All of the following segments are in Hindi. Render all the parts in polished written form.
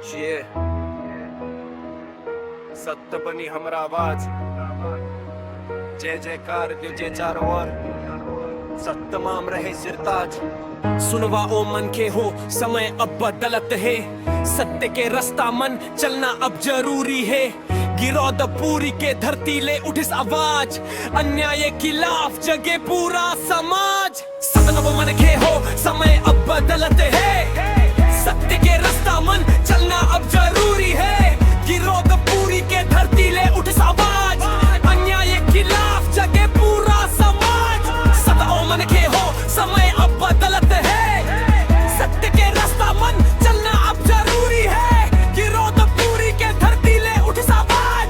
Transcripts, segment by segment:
ये सत्य बनी हमरा आवाज, जय जयकार दो जय चारों ओर, सत्य माम रहे सिरताज। सुनवा ओ मन के हो, समय अब बदलत है, सत्य के रास्ता मन चलना अब जरूरी है। गिरौद पूरी के धरती ले उठिस आवाज, अन्याय खिलाफ जगे पूरा समाज। सतनव मन के हो, समय अब बदलत है, सत्य के रास्ता मन चलना अब जरूरी है। गिरौद पूरी के धरती ले उठिस आवाज, अन्याय खिलाफ जगे पूरा समाज। सतनव मन के हो, समय अब बदलत है, सत्य के रास्ता मन चलना अब जरूरी है। गिरौद पूरी के धरती ले उठिस आवाज,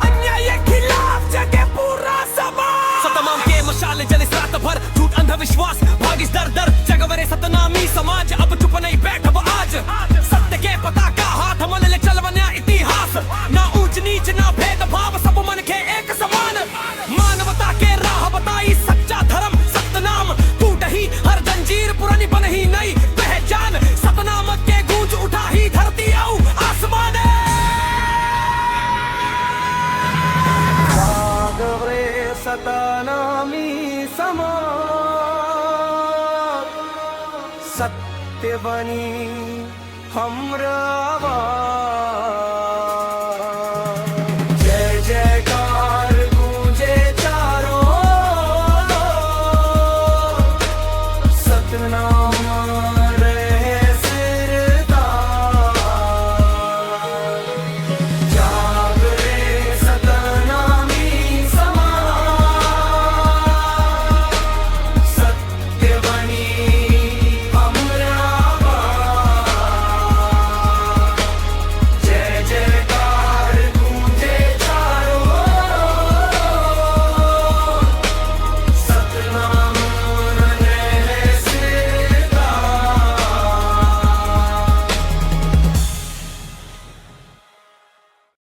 अन्याय खिलाफ जगे पूरा समाज। सतमाम के मशाल जले रात भर, झूठ अंधविश्वास भागिस दर दर, जगवरे सतनामी समाज अब चुप नहीं बैठब आज। सत्य के पताका हाथ मन ले चलवन्या इतिहास, ना ऊंच नीच ना भेदभाव, सब मन के एक समान। मानवता के राह बताई सच्चा धर्म, सतनाम टूट ही हर जंजीर, पुरानी बन ही नई पहचान। सतनाम के गूंज उठा ही धरती औ आसमान। जागरे सतनामी समाज, सत्य बनी हमरा आवाज।